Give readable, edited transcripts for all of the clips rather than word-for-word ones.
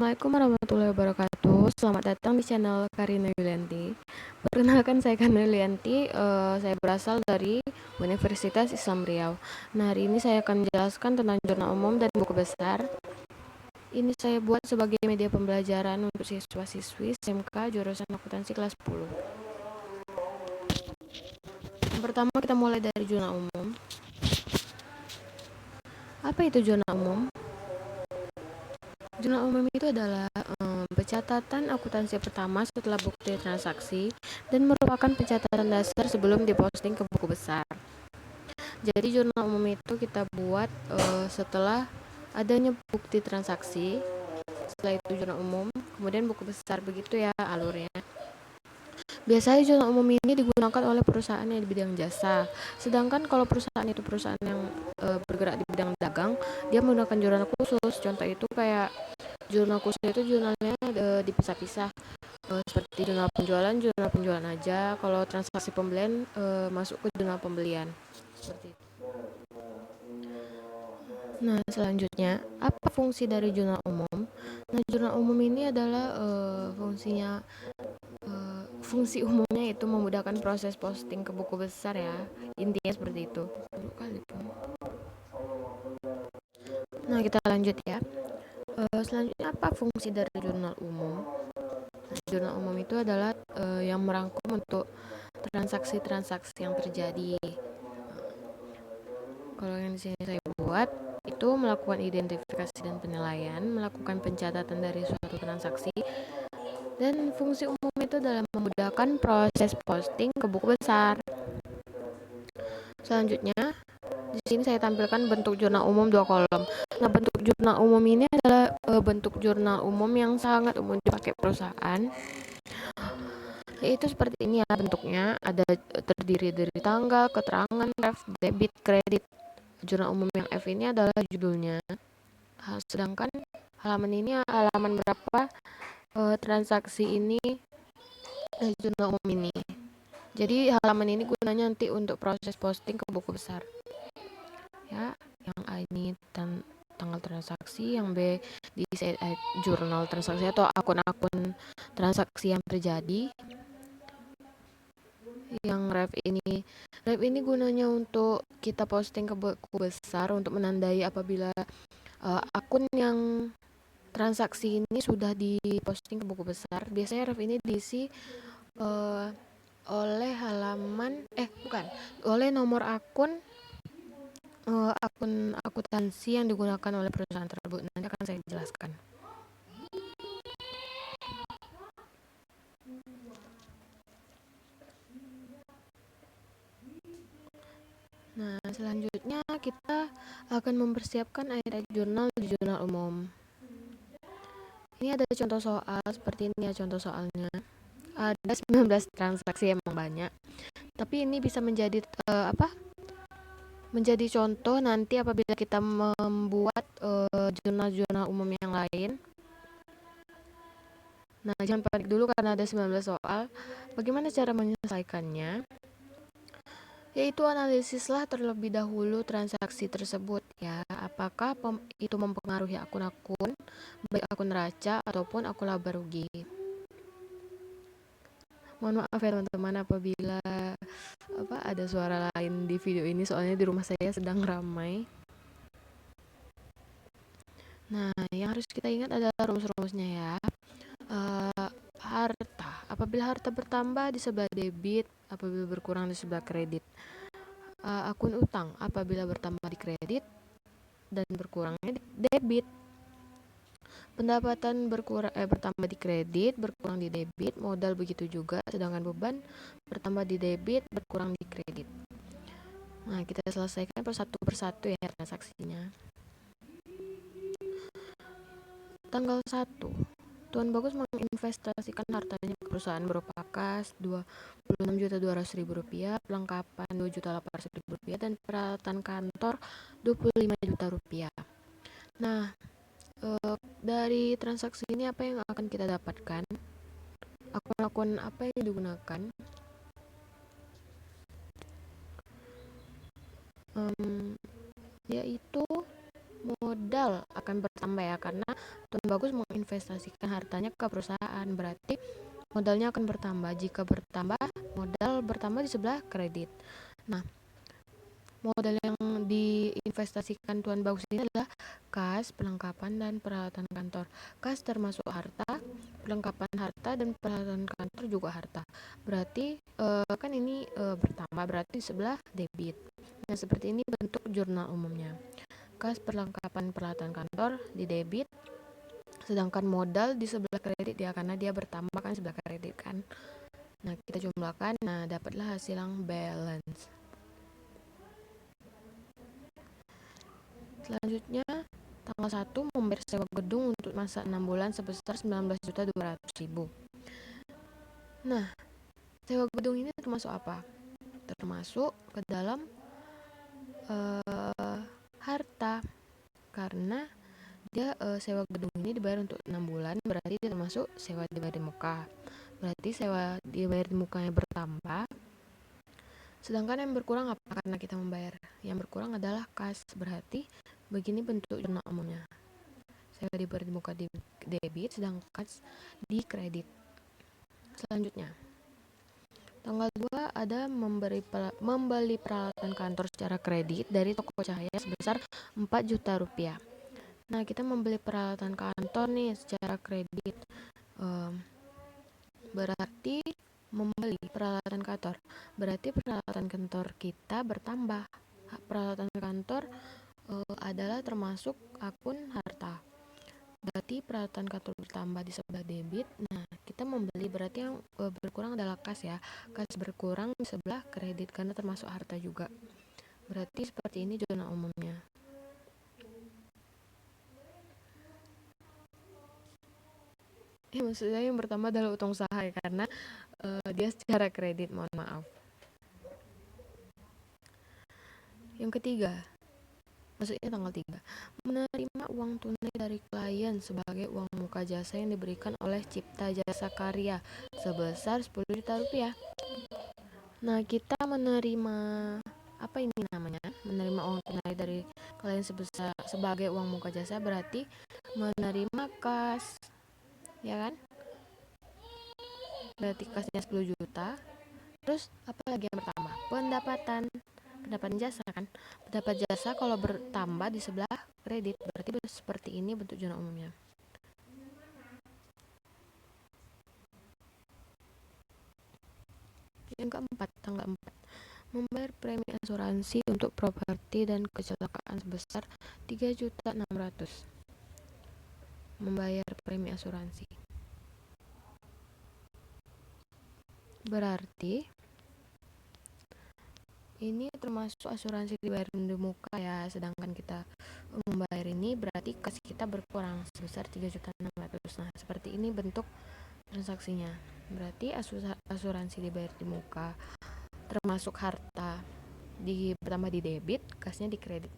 Assalamualaikum warahmatullahi wabarakatuh. Selamat datang di channel Karina Yulianti. Perkenalkan, saya Karina Yulianti. Saya berasal dari Universitas Islam Riau. Nah, hari ini saya akan menjelaskan tentang jurnal umum dan buku besar. Ini saya buat sebagai media pembelajaran untuk siswa-siswi SMK jurusan akuntansi kelas 10. Yang pertama, kita mulai dari jurnal umum. Apa itu jurnal umum? Jurnal umum itu adalah pencatatan akuntansi pertama setelah bukti transaksi dan merupakan pencatatan dasar sebelum diposting ke buku besar. Jadi jurnal umum itu kita buat setelah adanya bukti transaksi, setelah itu jurnal umum, kemudian buku besar, begitu ya alurnya. Biasanya jurnal umum ini digunakan oleh perusahaan yang di bidang jasa. Sedangkan kalau perusahaan itu perusahaan yang bergerak di bidang dagang, dia menggunakan jurnal khusus. Contoh itu kayak jurnal khusus itu jurnalnya dipisah-pisah. Seperti jurnal penjualan aja. Kalau transaksi pembelian masuk ke jurnal pembelian. Seperti itu. Nah, selanjutnya, apa fungsi dari jurnal umum? Nah, jurnal umum ini adalah fungsi umumnya itu memudahkan proses posting ke buku besar ya. Intinya seperti itu. Nah, kita lanjut ya. Selanjutnya, apa fungsi dari jurnal umum? Nah, jurnal umum itu adalah yang merangkum untuk transaksi-transaksi yang terjadi. Kalau yang di sini saya buat itu melakukan identifikasi dan penilaian, melakukan pencatatan dari suatu transaksi, dan fungsi umum itu dalam memudahkan proses posting ke buku besar. Selanjutnya, di sini saya tampilkan bentuk jurnal umum 2 kolom. Nah, bentuk jurnal umum ini adalah bentuk jurnal umum yang sangat umum dipakai perusahaan. Yaitu seperti ini ya bentuknya, ada terdiri dari tanggal, keterangan, ref, debit, kredit. Jurnal umum yang F ini adalah judulnya. Sedangkan halaman ini halaman berapa transaksi ini jurnal umum ini. Jadi halaman ini gunanya nanti untuk proses posting ke buku besar. Ya, yang A ini tanggal transaksi, yang B di jurnal transaksi atau akun-akun transaksi yang terjadi. Yang ref ini gunanya untuk kita posting ke buku besar untuk menandai apabila akun yang transaksi ini sudah diposting ke buku besar. Biasanya ref ini diisi oleh oleh nomor akun akuntansi yang digunakan oleh perusahaan tersebut. Nanti akan saya jelaskan. Nah, selanjutnya kita akan mempersiapkan ayat-ayat jurnal di jurnal umum. Ini ada contoh soal, seperti ini ya contoh soalnya. Ada 19 transaksi, emang banyak. Tapi ini bisa menjadi menjadi contoh nanti apabila kita membuat jurnal-jurnal umum yang lain. Nah, jangan panik dulu karena ada 19 soal. Bagaimana cara menyelesaikannya? Yaitu analisislah terlebih dahulu transaksi tersebut ya. Apakah itu mempengaruhi akun-akun, baik akun neraca ataupun akun laba rugi. Mohon maaf ya teman-teman apabila ada suara lain di video ini, soalnya di rumah saya sedang ramai. Nah, yang harus kita ingat adalah rumus-rumusnya ya. Harta, apabila harta bertambah di sebelah debit, apabila berkurang di sebelah kredit. Akun utang, apabila bertambah di kredit dan berkurangnya di debit. Pendapatan bertambah di kredit, berkurang di debit. Modal begitu juga, sedangkan beban bertambah di debit, berkurang di kredit. Nah, kita selesaikan persatu ya transaksinya. Tanggal 1, Tuan Bagus menginvestasikan hartanya ke perusahaan berupa kas Rp26.200.000, perlengkapan Rp2.800.000, dan peralatan kantor Rp25 juta. Nah, dari transaksi ini apa yang akan kita dapatkan? Akun-akun apa yang digunakan? Yaitu modal akan bertambah ya, karena Tuan Bagus menginvestasikan hartanya ke perusahaan, berarti modalnya akan bertambah. Jika bertambah, modal bertambah di sebelah kredit. Nah, modal yang diinvestasikan Tuan Bagus ini adalah kas, perlengkapan, dan peralatan kantor. Kas termasuk harta, perlengkapan harta, dan peralatan kantor juga harta. Berarti kan ini bertambah, berarti sebelah debit. Nah, seperti ini bentuk jurnal umumnya. Kas, perlengkapan, peralatan kantor di debit, sedangkan modal di sebelah kredit ya, karena dia bertambah kan sebelah kredit kan. Nah, kita jumlahkan, nah dapatlah hasil yang balance. Selanjutnya, tanggal 1 membayar sewa gedung untuk masa 6 bulan sebesar 19.200.000. Nah, sewa gedung ini termasuk apa? Termasuk ke dalam harta, karena dia sewa gedung ini dibayar untuk 6 bulan, berarti dia termasuk sewa dibayar di muka. Berarti sewa dibayar di mukanya bertambah. Sedangkan yang berkurang apa? Karena kita membayar. Yang berkurang adalah kas. Berarti begini bentuk jurnal umumnya. Sewa dibayar di muka di debit, sedangkan kas di kredit. Selanjutnya, tanggal 2 ada membeli peralatan kantor secara kredit dari toko cahaya sebesar 4 juta rupiah. Nah, kita membeli peralatan kantor nih secara kredit. Berarti membeli peralatan kantor. Berarti peralatan kantor kita bertambah. Peralatan kantor adalah termasuk akun harta. Berarti peralatan kantor bertambah di sebelah debit. Nah, kita membeli, berarti yang berkurang adalah kas ya. Kas berkurang di sebelah kredit karena termasuk harta juga. Berarti seperti ini zona umumnya. Maksud saya yang pertama adalah utang usaha ya, karena dia secara kredit, mohon maaf. Yang ketiga, maksudnya tanggal 3, menerima uang tunai dari klien sebagai uang muka jasa yang diberikan oleh Cipta Jasa Karya sebesar 10 juta rupiah. Nah, kita menerima apa ini namanya? Menerima uang tunai dari klien sebagai uang muka jasa, berarti menerima kas, ya kan? Berarti kasnya 10 juta. Terus apa lagi yang bertambah? Pendapatan jasa kan. Pendapat jasa kalau bertambah di sebelah kredit, berarti seperti ini bentuk zona umumnya. Yang keempat, tanggal 4, membayar premi asuransi untuk properti dan kecelakaan sebesar 3.600.000. Membayar premi asuransi. Berarti ini termasuk asuransi dibayar di muka ya, sedangkan kita membayar ini berarti kas kita berkurang sebesar 3.600.000. Nah, seperti ini bentuk transaksinya. Berarti asuransi dibayar di muka, termasuk harta bertambah di debit, kasnya di kredit.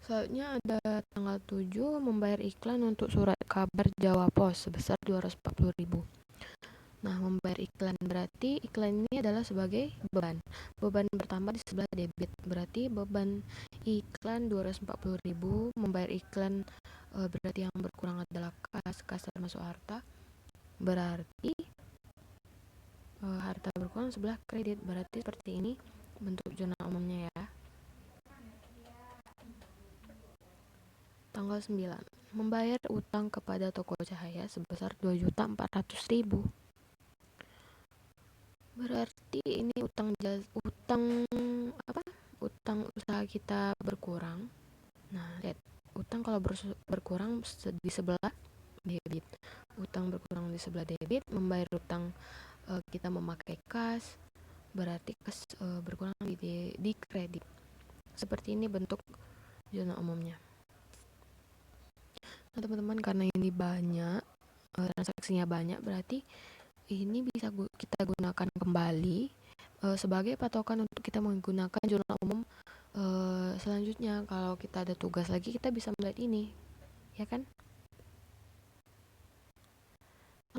Selanjutnya ada tanggal 7, membayar iklan untuk surat kabar Jawa Pos sebesar 240.000. Nah, membayar iklan berarti iklan ini adalah sebagai beban. Beban bertambah di sebelah debit. Berarti beban iklan 240.000, membayar iklan berarti yang berkurang adalah kas termasuk harta. Berarti harta berkurang sebelah kredit. Berarti seperti ini bentuk zona umumnya ya. Tanggal 9, membayar utang kepada toko cahaya sebesar 2.400.000. Berarti ini utang usaha kita berkurang. Nah, lihat, utang kalau berkurang di sebelah debit. Utang berkurang di sebelah debit, membayar utang kita memakai kas, berarti kas berkurang di kredit. Seperti ini bentuk zona umumnya. Nah, teman-teman, karena ini banyak, transaksinya banyak, berarti ini bisa kita gunakan kembali sebagai patokan untuk kita menggunakan jurnal umum selanjutnya. Kalau kita ada tugas lagi, kita bisa melihat ini, ya kan?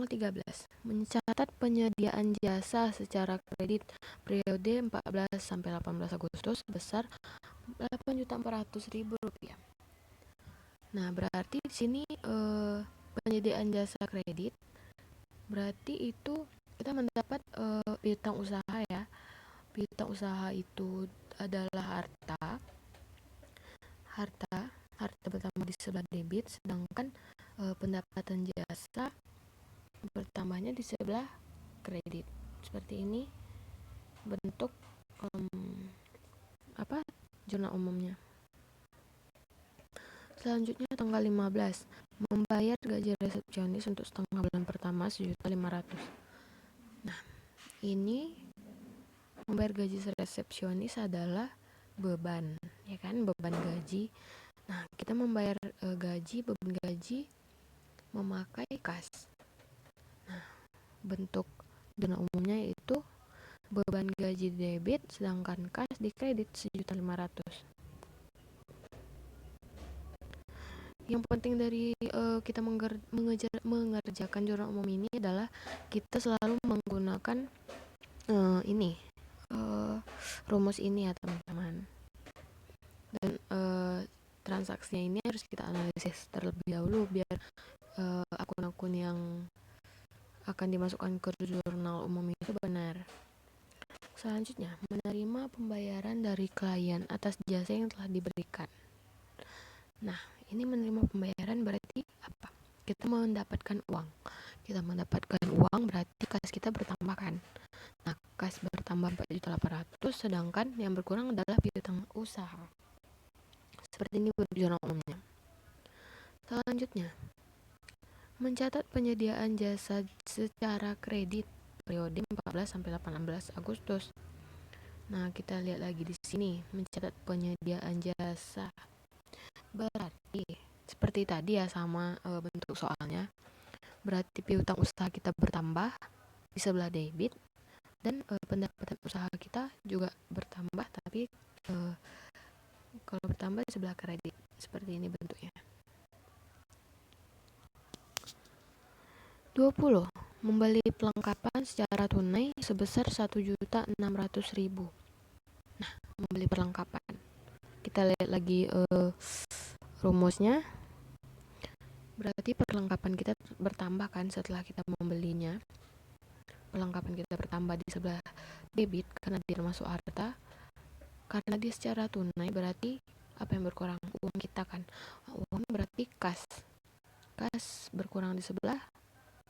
Tanggal 13, mencatat penyediaan jasa secara kredit periode 14 sampai 18 Agustus sebesar Rp8.400.000. Nah, berarti di sini penyediaan jasa kredit berarti itu kita mendapat piutang usaha ya. Piutang usaha itu adalah harta harta pertama di sebelah debit, sedangkan pendapatan jasa bertambahnya di sebelah kredit. Seperti ini bentuk jurnal umumnya. Selanjutnya tanggal 15, membayar gaji resepsionis untuk setengah bulan pertama 1.500.000. Nah, ini membayar gaji resepsionis adalah beban, ya kan, beban gaji. Nah, kita membayar beban gaji memakai kas. Nah, bentuk dana umumnya yaitu beban gaji debit sedangkan kas di kredit 1.500.000. Yang penting dari kita mengerjakan jurnal umum ini adalah kita selalu menggunakan rumus ini ya teman-teman. Dan transaksinya ini harus kita analisis terlebih dahulu biar akun-akun yang akan dimasukkan ke jurnal umum itu benar. Selanjutnya, menerima pembayaran dari klien atas jasa yang telah diberikan. Nah, ini menerima pembayaran berarti apa? Kita mendapatkan uang. Kita mendapatkan uang berarti kas kita bertambah kan. Nah, kas bertambah 4.800.000, sedangkan yang berkurang adalah piutang usaha. Seperti ini bentuk jurnal umumnya. Selanjutnya, mencatat penyediaan jasa secara kredit periode 14 sampai 18 Agustus. Nah, kita lihat lagi di sini, mencatat penyediaan jasa. Berarti seperti tadi ya sama bentuk soalnya. Berarti piutang usaha kita bertambah di sebelah debit dan pendapatan usaha kita juga bertambah, tapi kalau bertambah di sebelah kredit. Seperti ini bentuknya. 20. Membeli perlengkapan secara tunai sebesar 1.600.000. Nah, membeli perlengkapan. Kita lihat lagi rumusnya. Berarti perlengkapan kita bertambah kan setelah kita membelinya. Perlengkapan kita bertambah di sebelah debit karena dia termasuk harta. Karena dia secara tunai berarti apa yang berkurang? Uang kita kan. Uang berarti kas. Kas berkurang di sebelah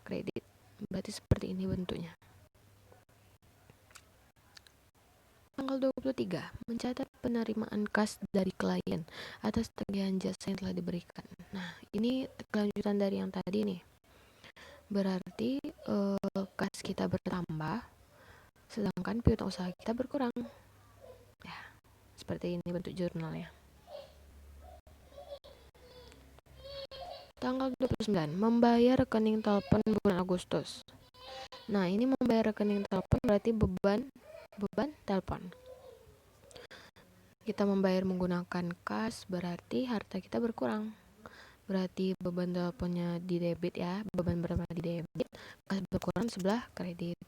kredit. Berarti seperti ini bentuknya. Tanggal 23, mencatat penerimaan kas dari klien atas tagihan jasa yang telah diberikan. Nah, ini kelanjutan dari yang tadi nih. Berarti kas kita bertambah, sedangkan piutang usaha kita berkurang. Ya, seperti ini bentuk jurnalnya. Tanggal 29, membayar rekening telepon bulan Agustus. Nah, ini membayar rekening telepon berarti beban telepon. Kita membayar menggunakan kas berarti harta kita berkurang. Berarti beban teleponnya di debit ya, beban berapa di debit, kas berkurang sebelah kredit.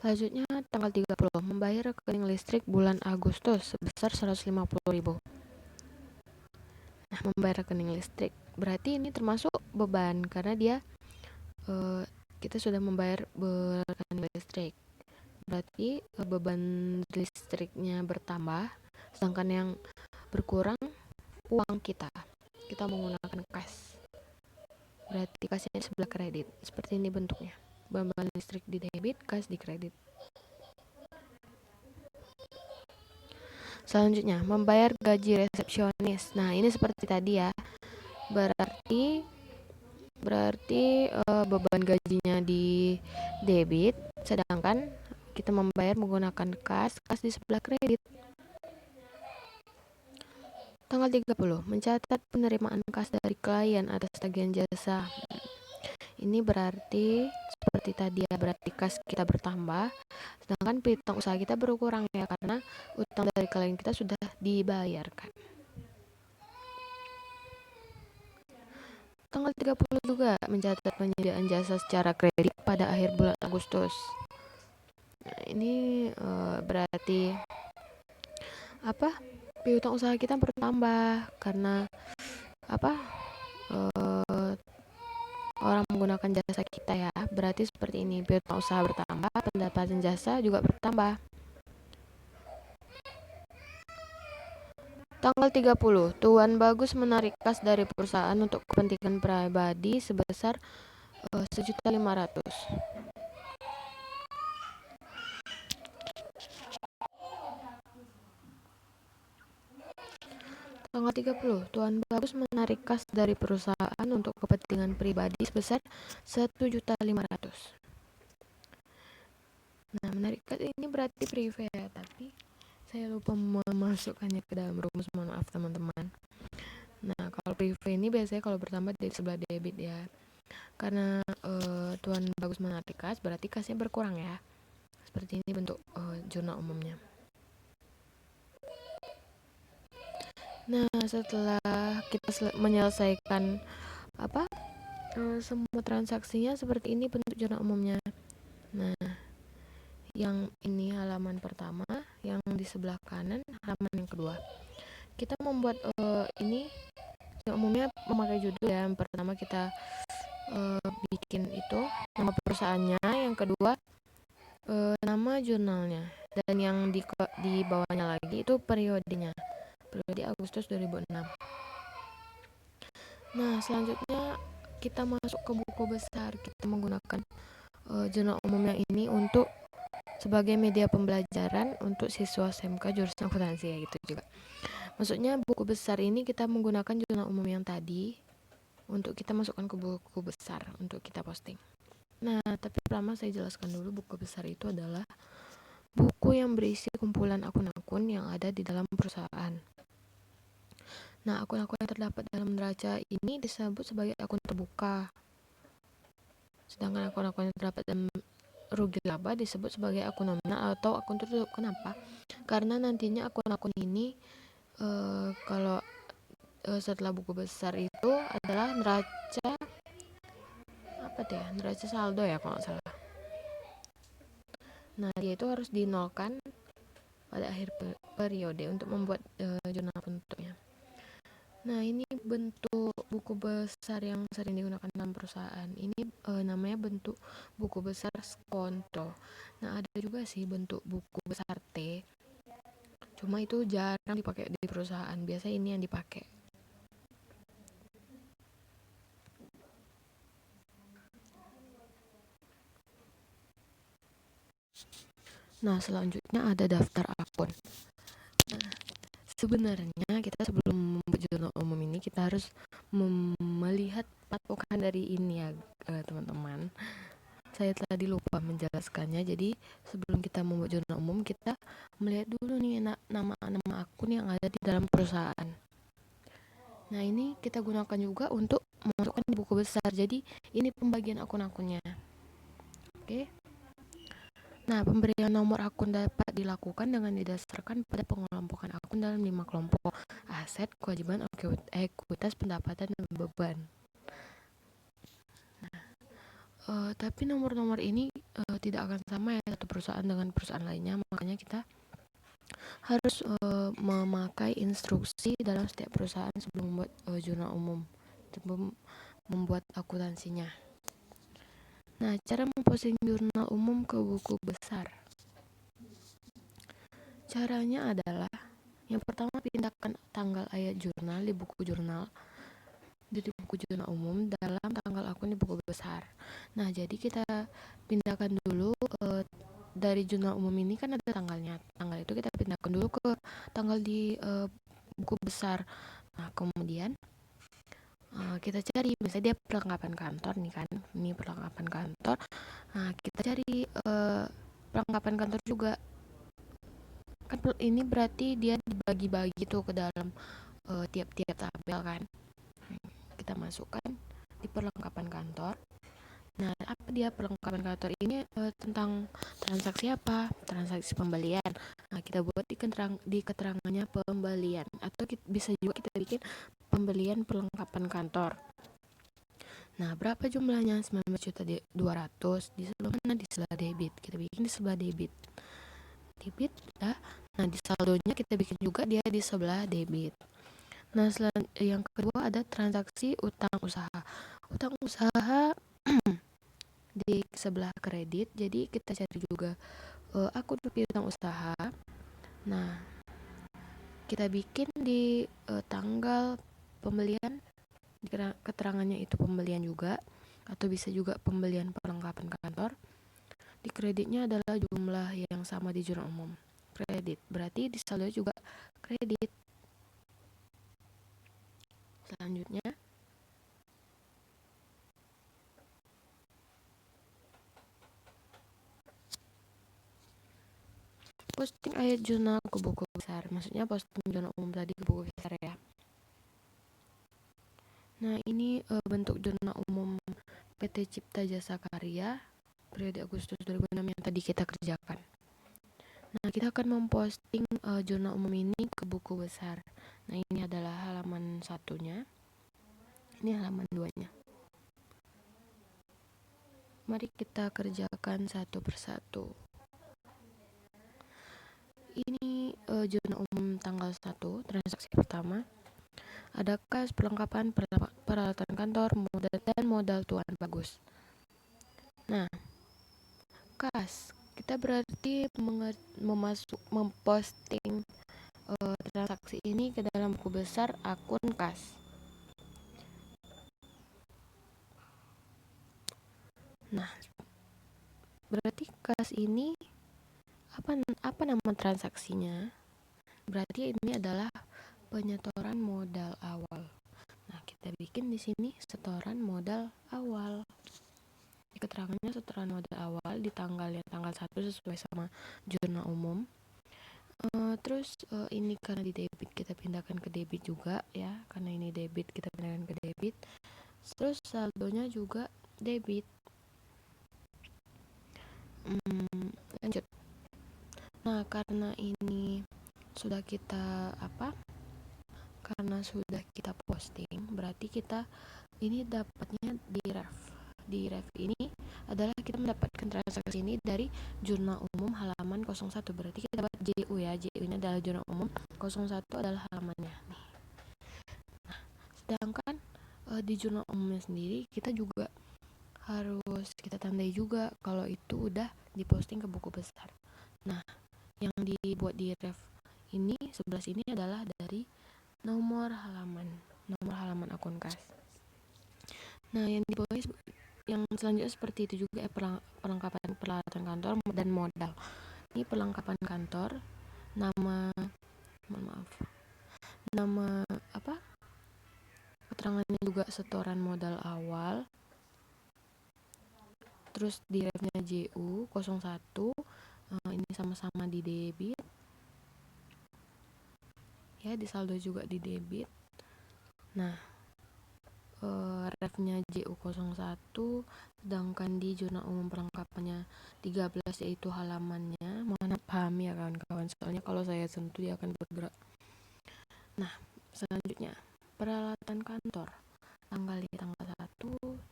Selanjutnya tanggal 30, membayar rekening listrik bulan Agustus sebesar 150.000. Nah, membayar rekening listrik berarti ini termasuk beban karena dia kita sudah membayar rekening listrik. Berarti beban listriknya bertambah, sedangkan yang berkurang uang kita menggunakan kas. Berarti kasnya sebelah kredit. Seperti ini bentuknya. Beban listrik di debit, kas di kredit. Selanjutnya, membayar gaji resepsionis. Nah, ini seperti tadi ya. Berarti beban gajinya di debit, sedangkan kita membayar menggunakan kas di sebelah kredit. Tanggal 30, mencatat penerimaan kas dari klien atas tagihan jasa. Ini berarti seperti tadi ya, berarti kas kita bertambah, sedangkan piutang usaha kita berkurang ya, karena utang dari klien kita sudah dibayarkan. Tanggal 30 juga mencatat penyediaan jasa secara kredit pada akhir bulan Agustus. Nah, ini berarti apa? Piutang usaha kita bertambah karena apa? eh, Orang menggunakan jasa kita ya. Berarti seperti ini, piutang usaha bertambah, pendapatan jasa juga bertambah. Tanggal 30, Tuan Bagus menarik kas dari perusahaan untuk kepentingan pribadi sebesar 1.500.000. Tanggal 30, Tuan Bagus menarik kas dari perusahaan untuk kepentingan pribadi sebesar 1.500.000. Nah, menarik kas ini berarti privé ya, tapi saya lupa memasukkannya ke dalam rumus, mohon maaf teman-teman. Nah, kalau privé ini biasanya kalau bertambah dari sebelah debit ya. Karena Tuan Bagus menarik kas, berarti kasnya berkurang ya. Seperti ini bentuk jurnal umumnya. Nah, setelah kita menyelesaikan semua transaksinya, seperti ini bentuk jurnal umumnya. Nah, yang ini halaman pertama, yang di sebelah kanan halaman yang kedua. Kita membuat ini jurnal umumnya memakai judul ya. Yang pertama kita bikin itu nama perusahaannya, yang kedua nama jurnalnya, dan yang di bawahnya lagi itu periodenya, periode Agustus 2006. Nah, selanjutnya kita masuk ke buku besar. Kita menggunakan jurnal umum yang ini untuk sebagai media pembelajaran untuk siswa SMK jurusan akuntansi ya, gitu juga. Maksudnya buku besar ini kita menggunakan jurnal umum yang tadi untuk kita masukkan ke buku besar untuk kita posting. Nah, tapi pertama saya jelaskan dulu, buku besar itu adalah buku yang berisi kumpulan akun-akun yang ada di dalam perusahaan. Nah, akun-akun yang terdapat dalam neraca ini disebut sebagai akun terbuka. Sedangkan akun-akun yang terdapat dalam rugi laba disebut sebagai akun nominal atau akun tertutup. Kenapa? Karena nantinya akun-akun ini kalau setelah buku besar itu adalah neraca neraca saldo ya kalau nggak salah. Nah, dia itu harus dinolkan pada akhir periode untuk membuat jurnal bentuknya. Nah, ini bentuk buku besar yang sering digunakan dalam perusahaan. Ini namanya bentuk buku besar skonto. Nah, ada juga sih bentuk buku besar T. Cuma itu jarang dipakai di perusahaan. Biasanya ini yang dipakai. Nah, selanjutnya ada daftar akun. Nah, sebenarnya kita sebelum membuat jurnal umum ini kita harus melihat patokan dari ini ya teman-teman. Saya tadi lupa menjelaskannya. Jadi sebelum kita membuat jurnal umum, kita melihat dulu nih nama-nama akun yang ada di dalam perusahaan. Nah, ini kita gunakan juga untuk memasukkan di buku besar. Jadi ini pembagian akun-akunnya. Oke. Nah, pemberian nomor akun dapat dilakukan dengan didasarkan pada pengelompokan akun dalam 5 kelompok: aset, kewajiban, ekuitas, pendapatan, dan beban. Nah, tapi nomor-nomor ini tidak akan sama ya satu perusahaan dengan perusahaan lainnya, makanya kita harus memakai instruksi dalam setiap perusahaan sebelum membuat jurnal umum, sebelum membuat akuntansinya. Nah, cara memposting jurnal umum ke buku besar. Caranya adalah yang pertama, pindahkan tanggal ayat jurnal di buku jurnal umum dalam tanggal akun di buku besar. Nah, jadi kita pindahkan dulu dari jurnal umum ini kan ada tanggalnya. Tanggal itu kita pindahkan dulu ke tanggal di buku besar. Nah, kemudian kita cari, misalnya dia perlengkapan kantor nih kan, ini perlengkapan kantor. Nah, kita cari perlengkapan kantor juga kan, ini berarti dia dibagi-bagi tuh ke dalam tiap-tiap tabel kan. Kita masukkan di perlengkapan kantor. Nah, apa dia perlengkapan kantor ini? Tentang transaksi apa? Transaksi pembelian. Nah, kita buat di keterangannya pembelian, atau bisa juga kita bikin pembelian perlengkapan kantor. Nah, berapa jumlahnya? 19.200.000 di sebelah mana? Di sebelah debit. Kita bikin di sebelah debit. Debit ya. Nah, di saldonya kita bikin juga dia di sebelah debit. Nah, yang kedua ada transaksi utang usaha. Utang usaha di sebelah kredit. Jadi kita cari juga akun rupiah utang usaha. Nah, kita bikin di tanggal pembelian, keterangannya itu pembelian juga, atau bisa juga pembelian perlengkapan kantor. Di kreditnya adalah jumlah yang sama di jurnal umum kredit, berarti di saldo juga kredit. Selanjutnya posting ayat jurnal ke buku besar, maksudnya posting jurnal umum tadi ke buku besar ya. Nah, ini bentuk jurnal umum PT Cipta Jasa Karya periode Agustus 2006 yang tadi kita kerjakan. Nah, kita akan memposting jurnal umum ini ke buku besar. Nah, ini adalah halaman satunya. Ini halaman 2-nya. Mari kita kerjakan satu persatu. Ini jurnal umum tanggal 1, transaksi pertama. Ada kas, perlengkapan, peralatan kantor, modal dan modal tuan bagus. Nah, kas, kita berarti memposting transaksi ini ke dalam buku besar akun kas. Nah, berarti kas ini apa nama transaksinya? Berarti ini adalah penyetoran modal awal. Nah, kita bikin di sini setoran modal awal. Di keterangannya setoran modal awal di tanggal 1 sesuai sama jurnal umum. Terus ini karena di debit kita pindahkan ke debit juga ya, karena ini debit kita pindahkan ke debit. Terus saldonya juga debit. Lanjut. Nah, karena ini sudah kita karena sudah kita posting, berarti kita ini dapatnya di ref. Di ref ini adalah kita mendapatkan transaksi ini dari jurnal umum halaman 01. Berarti kita dapat JU ya. JU ini adalah jurnal umum, 01 adalah halamannya nih. Nah, sedangkan di jurnal umumnya sendiri kita juga harus kita tandai juga kalau itu udah diposting ke buku besar. Nah, yang dibuat di ref ini sebelah sini adalah dari nomor halaman akun kas. Nah, yang di bawah yang selanjutnya seperti itu juga perlengkapan peralatan kantor dan modal. Ini perlengkapan kantor, nama keterangannya juga setoran modal awal. Terus di refnya JU 01, ini sama-sama di debit ya, di saldo juga di debit. Nah, refnya JU01, sedangkan di jurnal umum perlengkapannya 13 yaitu halamannya. Mohon pahami ya kawan-kawan, soalnya kalau saya sentuh dia akan bergerak. Nah, selanjutnya peralatan kantor tanggal 1,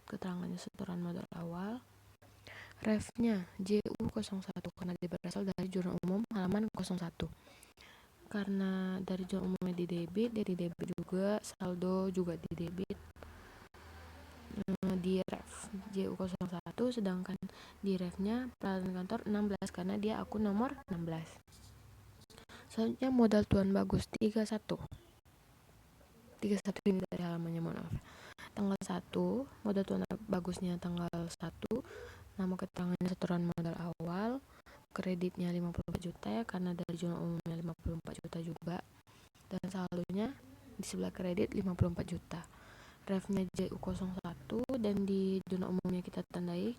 keterangannya setoran modal awal. Refnya JU01 karena dia berasal dari jurnal umum halaman 01. Karena dari jurnal umumnya di debit, dia di debit juga, saldo juga di debit. Di ref JU01, sedangkan di refnya peralatan kantor 16 karena dia akun nomor 16. Selanjutnya modal tuan bagus 31 ini dari halamannya, mohon maaf. Tanggal 1, modal tuan bagusnya tanggal 1, nama keterangannya setoran modal awal, kreditnya 54 juta ya karena dari jurnal umumnya 54 juta juga, dan saldonya di sebelah kredit 54 juta. Refnya JU01 dan di jurnal umumnya kita tandai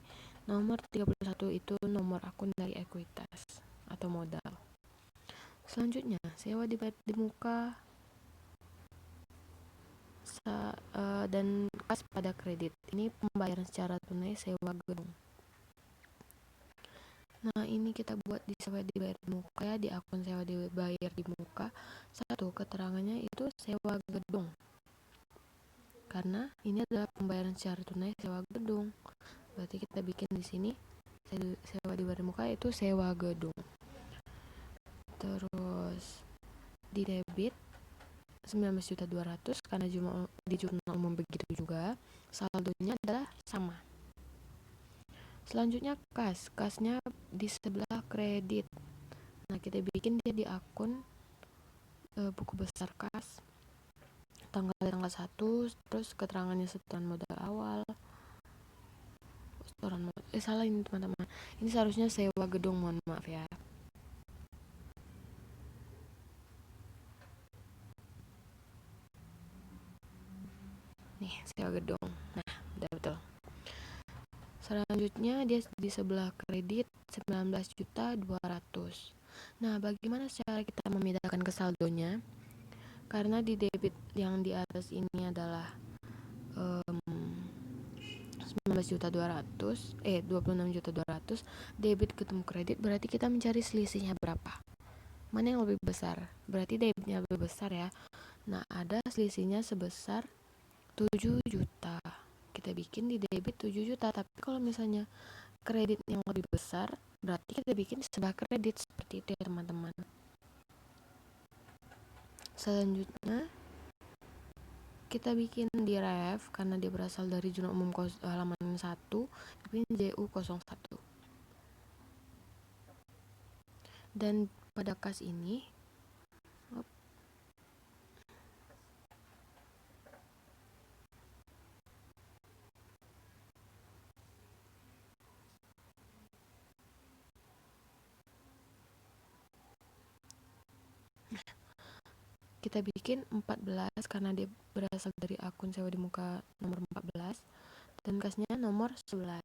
nomor 31 itu nomor akun dari ekuitas atau modal. Selanjutnya sewa dibayar di muka dan kas pada kredit. Ini pembayaran secara tunai sewa gedung. Nah, ini kita buat di sewa dibayar di muka ya, di akun sewa dibayar di muka. 1, keterangannya itu sewa gedung. karena ini adalah pembayaran secara tunai sewa gedung. Berarti kita bikin di sini sewa di luar muka itu sewa gedung. Terus di debit 19.200.000 karena di jurnal umum begitu juga, saldonya adalah sama. Selanjutnya kasnya di sebelah kredit. Nah, kita bikin dia di akun buku besar kas, tanggal 1, terus keterangannya setoran modal awal, salah ini teman-teman, ini seharusnya sewa gedung, mohon maaf ya. Nih, sewa gedung. Nah, udah betul. Selanjutnya dia di sebelah kredit 19.200.000. Nah, bagaimana cara kita memindahkan ke saldonya? Karena di debit yang di atas ini adalah 26.200.000, debit ketemu kredit, berarti kita mencari selisihnya berapa, mana yang lebih besar. Berarti debitnya lebih besar ya. Nah, ada selisihnya sebesar 7 juta. Kita bikin di debit 7 juta. Tapi kalau misalnya kredit yang lebih besar, berarti kita bikin sebelah kredit, seperti itu ya teman-teman. Selanjutnya kita bikin di ref, karena dia berasal dari jurnal umum halaman 1, bikin JU01. Dan pada kas ini kita bikin 14 karena dia berasal dari akun sewa di muka nomor 14 dan kasnya nomor 11.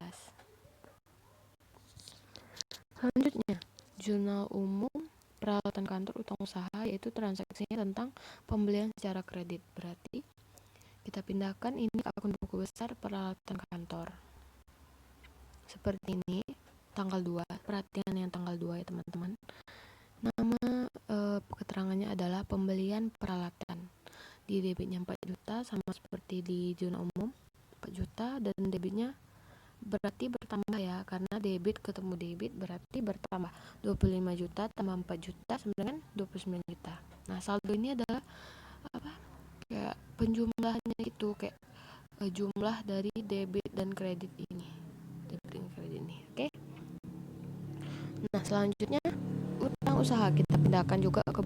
Selanjutnya, jurnal umum peralatan kantor utang usaha, yaitu transaksinya tentang pembelian secara kredit. Berarti kita pindahkan ini ke akun buku besar peralatan kantor. Seperti ini, tanggal 2, perhatian yang tanggal 2 ya teman-teman. Nama keterangannya adalah pembelian peralatan. Di debitnya 4 juta sama seperti di jurnal umum 4 juta, dan debitnya berarti bertambah ya, karena debit ketemu debit berarti bertambah. 25 juta tambah 4 juta sama dengan 29 juta. Nah, saldo ini adalah kayak penjumlahannya itu, kayak jumlah dari debit dan kredit ini. Oke. Nah, selanjutnya utang usaha kita pindahkan juga ke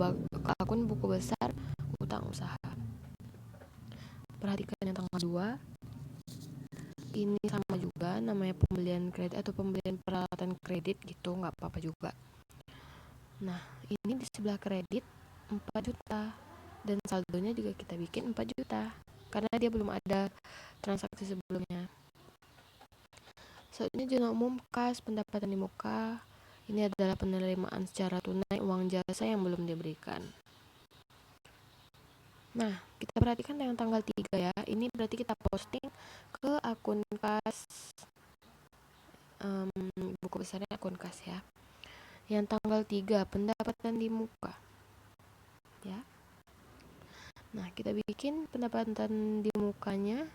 akun buku besar utang usaha. Perhatikan yang tanggal 2. Ini sama juga, namanya pembelian kredit atau pembelian peralatan kredit gitu, nggak apa-apa juga. Nah, ini di sebelah kredit 4 juta dan saldonya juga kita bikin 4 juta karena dia belum ada transaksi sebelumnya. Selanjutnya jurnal umum kas pendapatan di muka. Ini adalah penerimaan secara tunai uang jasa yang belum diberikan. Nah, kita perhatikan yang tanggal 3 ya. Ini berarti kita posting ke akun kas, buku besarnya akun kas ya. Yang tanggal 3 pendapatan di muka ya. Nah, kita bikin pendapatan di mukanya,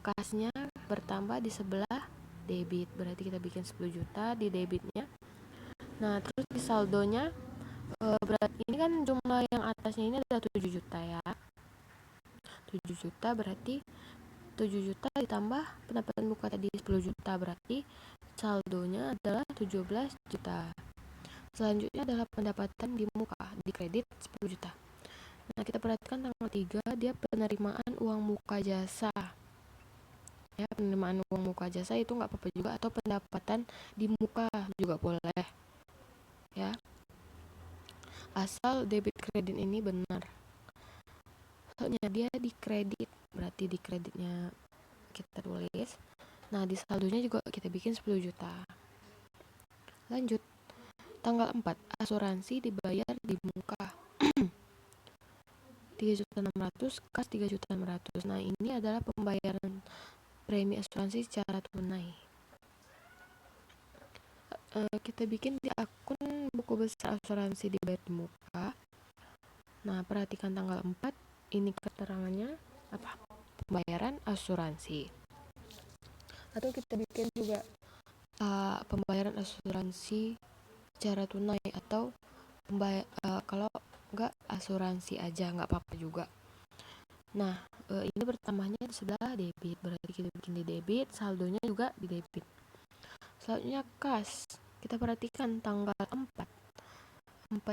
kasnya bertambah di sebelah debit. Berarti kita bikin 10 juta di debitnya. Nah, terus di saldonya berarti ini kan jumlah yang atasnya ini adalah 7 juta ya. 7 juta berarti 7 juta ditambah pendapatan muka tadi 10 juta, berarti saldonya adalah 17 juta. Selanjutnya adalah pendapatan di muka, di kredit 10 juta. Nah, kita perhatikan tanggal 3, dia penerimaan uang muka jasa. Ya, penerimaan uang muka jasa itu nggak apa-apa juga, atau pendapatan di muka juga boleh. Ya. Asal debit kredit ini benar. Soalnya dia di kredit, berarti di kreditnya kita tulis. Nah, di saldonya juga kita bikin 10 juta. Lanjut. Tanggal 4, asuransi dibayar di muka 3.600.000, kas 3.600.000. Nah, ini adalah pembayaran premi asuransi secara tunai. Kita bikin di akun buku besar asuransi dibayar di muka. Nah, perhatikan tanggal 4, ini keterangannya apa? pembayaran asuransi. Atau kita bikin juga pembayaran asuransi secara tunai, atau kalau enggak asuransi aja nggak apa-apa juga. Nah, ini pertamanya di sebelah debit, berarti kita bikin di debit, saldonya juga di debit. Selanjutnya kas, kita perhatikan tanggal 4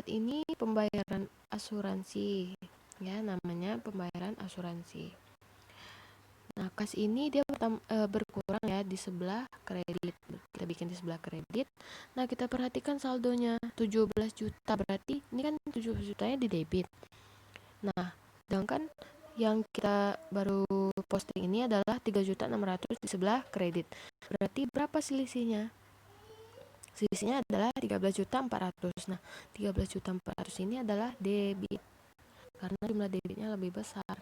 ini pembayaran asuransi, ya namanya pembayaran asuransi. Nah, kas ini dia berkurang ya di sebelah kredit. Kita bikin di sebelah kredit. Nah, kita perhatikan saldonya 17 juta. Berarti ini kan 17 jutanya di debit. Nah, sedangkan yang kita baru posting ini adalah 3.600.000 di sebelah kredit. Berarti berapa selisihnya? Selisihnya adalah 13.400.000. Nah, 13.400.000 ini adalah debit karena jumlah debitnya lebih besar.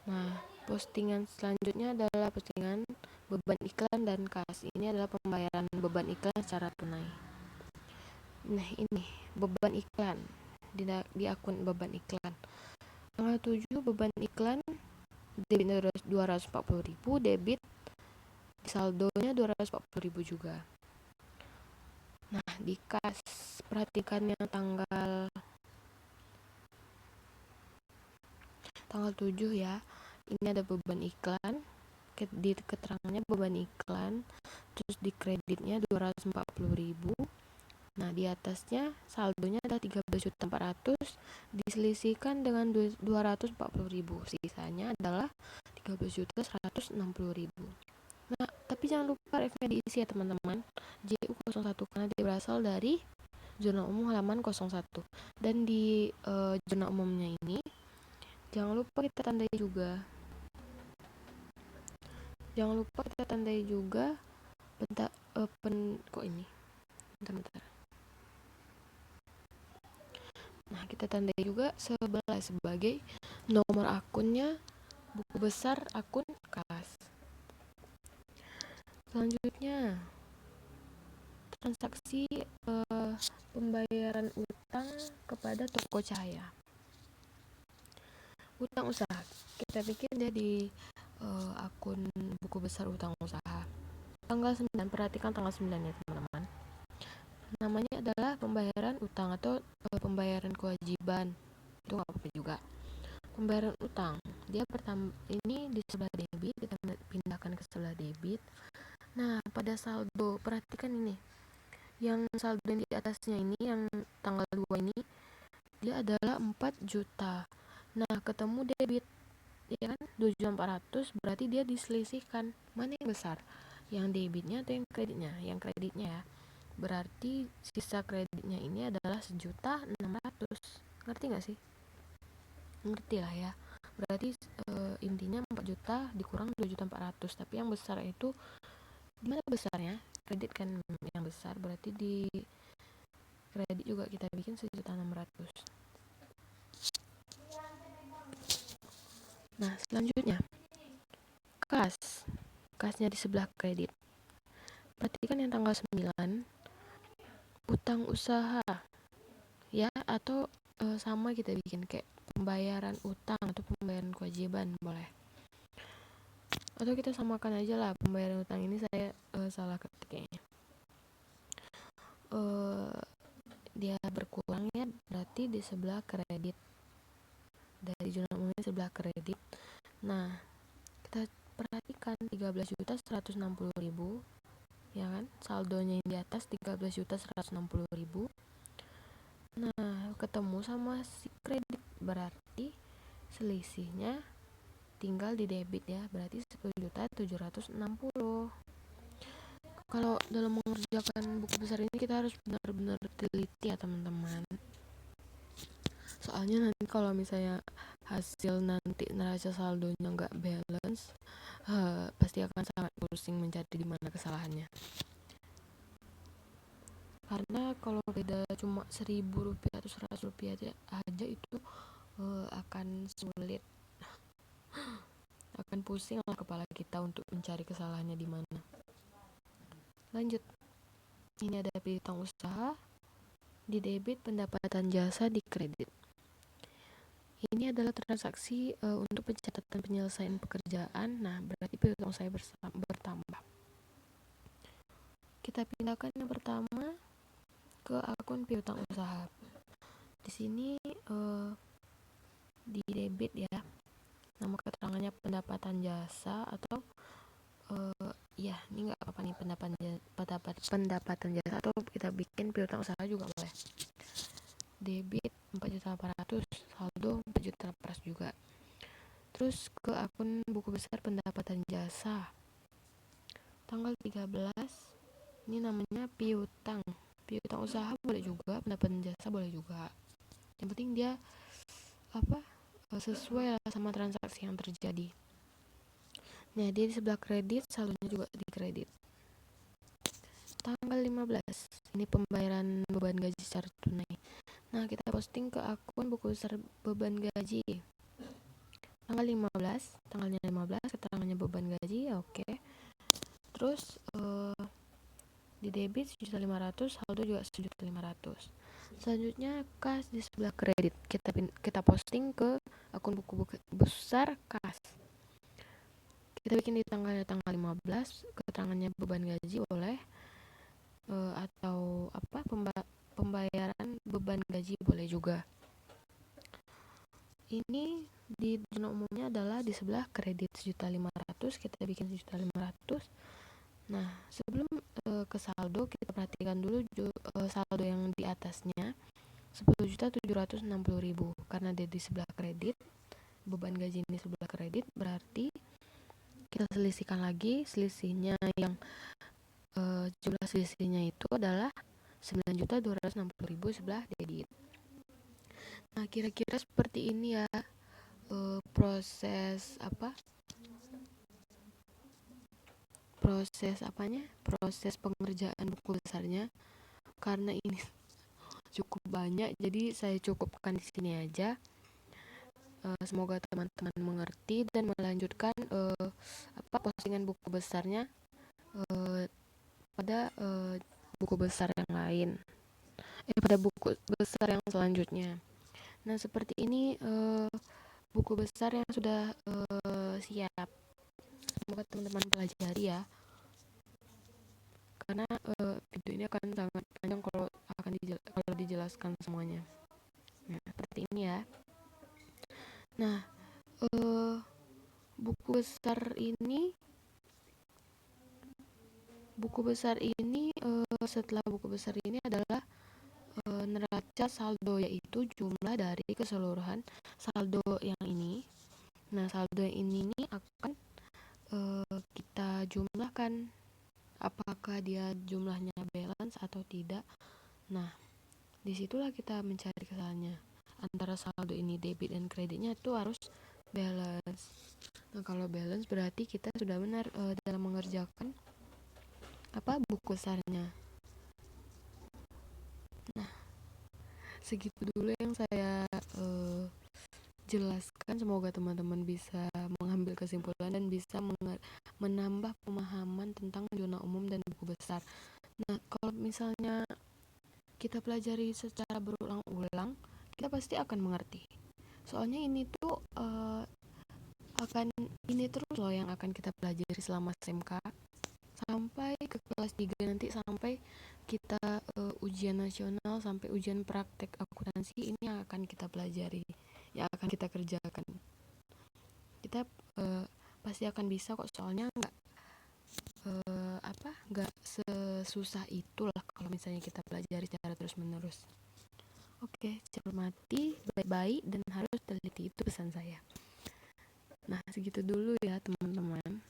Nah, postingan selanjutnya adalah postingan beban iklan dan kas. Ini adalah pembayaran beban iklan secara tunai. Nah, ini beban iklan di akun beban iklan. Tanggal 7 beban iklan debit 240.000, debit saldonya 240.000 juga. Nah, di kas perhatikan yang tanggal 7 ya. Ini ada beban iklan, di keterangannya beban iklan, terus di kreditnya 240.000. Nah, di atasnya saldonya adalah 13.400.000 diselisihkan dengan 240.000. Sisanya adalah 13.160.000. Nah, tapi jangan lupa F-nya diisi ya teman-teman. JU01 karena dia berasal dari zona umum halaman 01. Dan di zona umumnya ini jangan lupa kita tandai juga. Kok ini? Bentar. Nah, kita tandai juga sebagai nomor akunnya buku besar akun kas. Selanjutnya, transaksi pembayaran utang kepada toko cahaya. Utang usaha, kita bikin dia di akun buku besar utang usaha. Tanggal 9, perhatikan tanggal 9 ya teman-teman. Namanya adalah pembayaran utang atau pembayaran kewajiban. Itu nggak apa-apa juga. Pembayaran utang, dia ini di sebelah debit, kita pindahkan ke sebelah debit. Nah, pada saldo, perhatikan ini. Yang saldo yang di atasnya ini, yang tanggal 2 ini, dia adalah 4 juta. Nah, ketemu debit, ya kan? 2.400.000, berarti dia diselisihkan. Mana yang besar? Yang debitnya atau yang kreditnya? Yang kreditnya ya. Berarti sisa kreditnya ini adalah 1.600.000. Ngerti gak sih? Ngerti lah ya. Berarti intinya 4 juta dikurang 2.400.000. Tapi yang besar itu gimana besarnya? Kredit kan yang besar, berarti di kredit juga kita bikin 1.600.000. Nah, selanjutnya kasnya di sebelah kredit. Perhatikan yang tanggal 9 utang usaha ya, atau sama kita bikin kayak pembayaran utang atau pembayaran kewajiban boleh. Atau kita samakan aja lah, pembayaran utang ini saya salah ketik kayaknya. Dia berkurang ya, berarti di sebelah kredit. Dari zona umumnya sebelah kredit. Nah, kita perhatikan 13.160.000 ya kan, saldonya yang di atas 13.160.000. Nah, ketemu sama si kredit, berarti selisihnya tinggal di debit ya, berarti 10.760.000. Kalau dalam mengerjakan buku besar ini kita harus benar-benar teliti ya teman-teman. Soalnya nanti kalau misalnya hasil nanti neraca saldonya nggak balance, pasti akan sangat pusing mencari di mana kesalahannya. Karena kalau beda cuma 1.000 rupiah atau 100 rupiah aja itu akan sulit, akan pusing lah kepala kita untuk mencari kesalahannya di mana. Lanjut, ini ada piutang usaha, di debit pendapatan jasa, di kredit. Ini adalah transaksi untuk pencatatan penyelesaian pekerjaan. Nah, berarti piutang saya bertambah. Kita pindahkan yang pertama ke akun piutang usaha. Di sini di debit ya, nama keterangannya pendapatan jasa atau ya ini nggak apa-apa nih, pendapatan jasa, atau kita bikin piutang usaha juga boleh. Debit 4.800.000, saldo 4.800.000 juga. Terus ke akun buku besar pendapatan jasa, tanggal 13, ini namanya piutang usaha boleh juga, pendapatan jasa boleh juga, yang penting dia sesuai lah sama transaksi yang terjadi. Nah, dia di sebelah kredit, saldonya juga di kredit. Tanggal 15, ini pembayaran beban gaji secara tunai. Nah, kita posting ke akun buku besar beban gaji. Tanggalnya 15, keterangannya beban gaji, oke. Terus di debit 1.500.000, saldo juga 1.500.000. Selanjutnya kas di sebelah kredit. Kita posting ke akun buku besar kas. Kita bikin di tanggal 15, keterangannya beban gaji boleh, atau pembayaran beban gaji boleh juga. Ini di zona umumnya adalah di sebelah kredit 1.500.000, kita bikin 1.500.000. Nah, sebelum ke saldo, kita perhatikan dulu saldo yang di atasnya 10.760.000, karena dia di sebelah kredit, beban gaji ini sebelah kredit, berarti kita selisihkan lagi. Selisihnya yang jumlah selisihnya itu adalah 9.260.000 sebelah debit. Nah, kira-kira seperti ini ya proses pengerjaan buku besarnya. Karena ini cukup banyak, jadi saya cukupkan di sini aja. Semoga teman-teman mengerti dan melanjutkan postingan buku besarnya pada buku besar yang lain, pada buku besar yang selanjutnya. Nah, seperti ini buku besar yang sudah siap. Semoga teman-teman pelajari ya, karena video ini akan sangat panjang kalau dijelaskan semuanya. Nah, seperti ini ya. Nah, buku besar ini setelah buku besar ini adalah neraca saldo, yaitu jumlah dari keseluruhan saldo yang ini. Nah, saldo yang ini akan kita jumlahkan, apakah dia jumlahnya balance atau tidak. Nah, disitulah kita mencari kesalahannya. Antara saldo ini debit dan kreditnya itu harus balance. Nah, kalau balance berarti kita sudah benar dalam mengerjakan buku besarnya. Nah, segitu dulu yang saya jelaskan. Semoga teman-teman bisa mengambil kesimpulan dan bisa menambah pemahaman tentang zona umum dan buku besar. Nah, kalau misalnya kita pelajari secara berulang-ulang, kita pasti akan mengerti. Soalnya ini tuh ini terus loh yang akan kita pelajari selama SMK sampai ke kelas 3 nanti, sampai kita ujian nasional, sampai ujian praktek akuntansi. Ini yang akan kita pelajari, yang akan kita kerjakan. Kita pasti akan bisa kok, soalnya nggak sesusah itulah kalau misalnya kita pelajari secara terus menerus. Oke, cermati, baik-baik, dan harus teliti, itu pesan saya. Nah, segitu dulu ya teman-teman.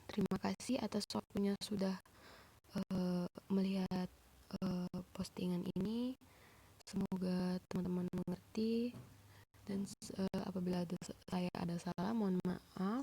Terima kasih atas waktunya sudah melihat postingan ini. Semoga teman-teman mengerti, dan apabila saya ada salah, mohon maaf.